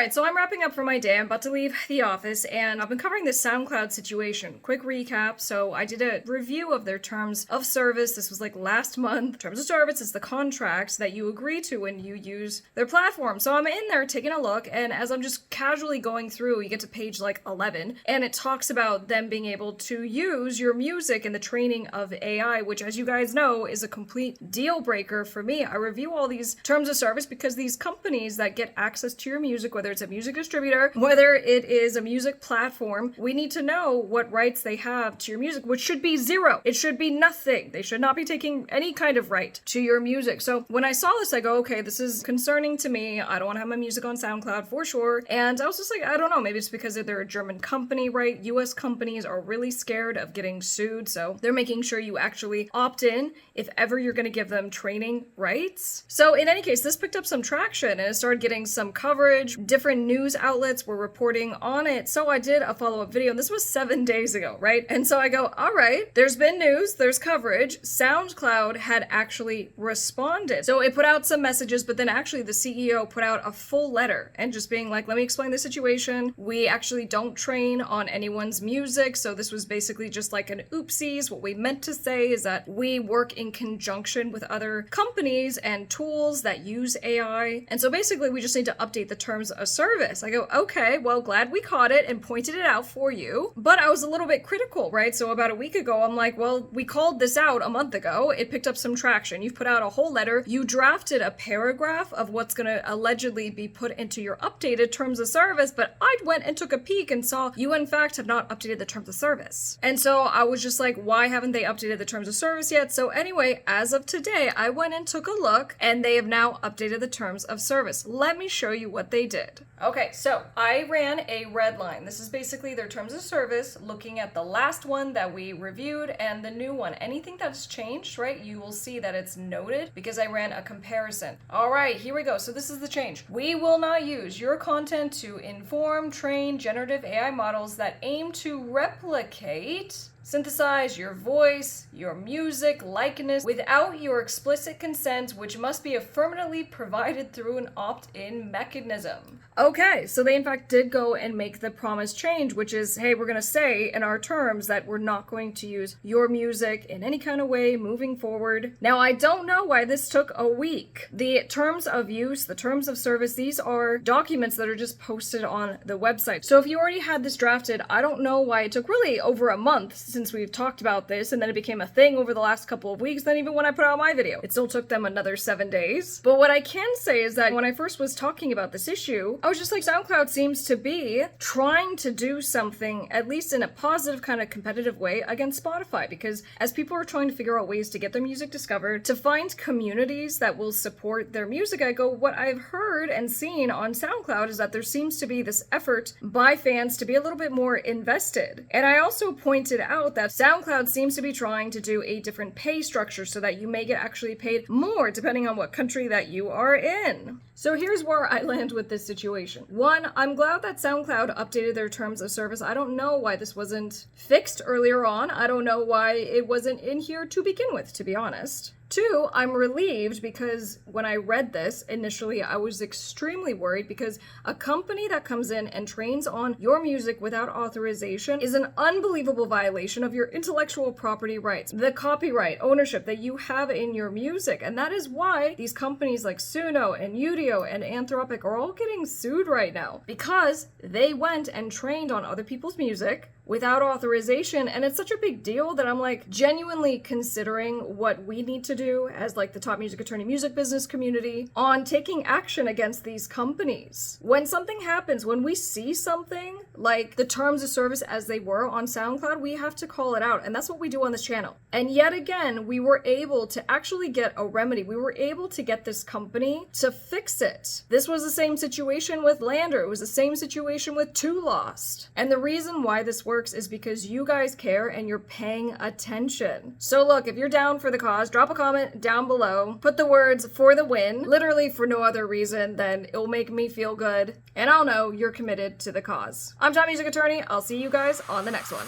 Alright, so I'm wrapping up for my day. I'm about to leave the office, and I've been covering this SoundCloud situation. Quick recap. So I did a review of their terms of service. This was like last month. Terms of service is the contracts that you agree to when you use their platform. So I'm in there taking a look, and as I'm just casually going through, you get to page like 11, and it talks about them being able to use your music in the training of AI, which, as you guys know, is a complete deal breaker for me. I review all these terms of service because these companies that get access to your music, whether it's a music distributor, whether it is a music platform, we need to know what rights they have to your music, which should be zero. It should be nothing. They should not be taking any kind of right to your music. So when I saw this, I go, okay, this is concerning to me. I don't want to have my music on SoundCloud for sure. And I was just like, I don't know, maybe it's because they're a German company, right? US companies are really scared of getting sued, so they're making sure you actually opt in if ever you're going to give them training rights. So in any case, this picked up some traction and it started getting some coverage. Different news outlets were reporting on it. So I did a follow-up video, and this was 7 days ago, right? And so I go, all right, there's been news, there's coverage. SoundCloud had actually responded. So it put out some messages, but then actually the CEO put out a full letter and just being like, let me explain the situation. We actually don't train on anyone's music. So this was basically just like an oopsies. What we meant to say is that we work in conjunction with other companies and tools that use AI. And so basically we just need to update the terms of service. I go, okay, well, glad we caught it and pointed it out for you. But I was a little bit critical, right? So about a week ago, I'm like, well, we called this out a month ago. It picked up some traction. You've put out a whole letter. You drafted a paragraph of what's going to allegedly be put into your updated terms of service. But I went and took a peek and saw you, in fact, have not updated the terms of service. And so I was just like, why haven't they updated the terms of service yet? So anyway, as of today, I went and took a look, and they have now updated the terms of service. Let me show you what they did. Okay, so I ran a red line. This is basically their terms of service, looking at the last one that we reviewed and the new one. Anything that's changed, right, you will see that it's noted because I ran a comparison. All right, here we go. So this is the change. We will not use your content to inform, train generative AI models that aim to replicate, synthesize your voice, your music, likeness without your explicit consent, which must be affirmatively provided through an opt-in mechanism. Okay, so they in fact did go and make the promised change, which is, hey, we're going to say in our terms that we're not going to use your music in any kind of way moving forward. Now, I don't know why this took a week. The terms of use, the terms of service, these are documents that are just posted on the website. So if you already had this drafted, I don't know why it took really over a month since we've talked about this, and then it became a thing over the last couple of weeks. Then even when I put out my video, it still took them another 7 days. But what I can say is that when I first was talking about this issue, I was just like, SoundCloud seems to be trying to do something, at least in a positive kind of competitive way, against Spotify, because as people are trying to figure out ways to get their music discovered, to find communities that will support their music, I go, what I've heard and seen on SoundCloud is that there seems to be this effort by fans to be a little bit more invested. And I also pointed out that SoundCloud seems to be trying to do a different pay structure so that you may get actually paid more depending on what country that you are in. So here's where I land with this situation. One, I'm glad that SoundCloud updated their terms of service. I don't know why this wasn't fixed earlier on. I don't know why it wasn't in here to begin with, to be honest. Two, I'm relieved because when I read this initially, I was extremely worried because a company that comes in and trains on your music without authorization is an unbelievable violation of your intellectual property rights, the copyright ownership that you have in your music. And that is why these companies like Suno and Udio and Anthropic are all getting sued right now, because they went and trained on other people's music without authorization. And it's such a big deal that I'm like genuinely considering what we need to do as like the top music attorney music business community on taking action against these companies. When something happens, when we see something like the terms of service as they were on SoundCloud, we have to call it out. And that's what we do on this channel. And yet again, we were able to actually get a remedy. We were able to get this company to fix it. This was the same situation with Lander. It was the same situation with Too Lost. And the reason why this works is because you guys care and you're paying attention. So look, if you're down for the cause, drop a comment down below. Put the words "for the win," literally for no other reason than it'll make me feel good. And I'll know you're committed to the cause. I'm Top Music Attorney. I'll see you guys on the next one.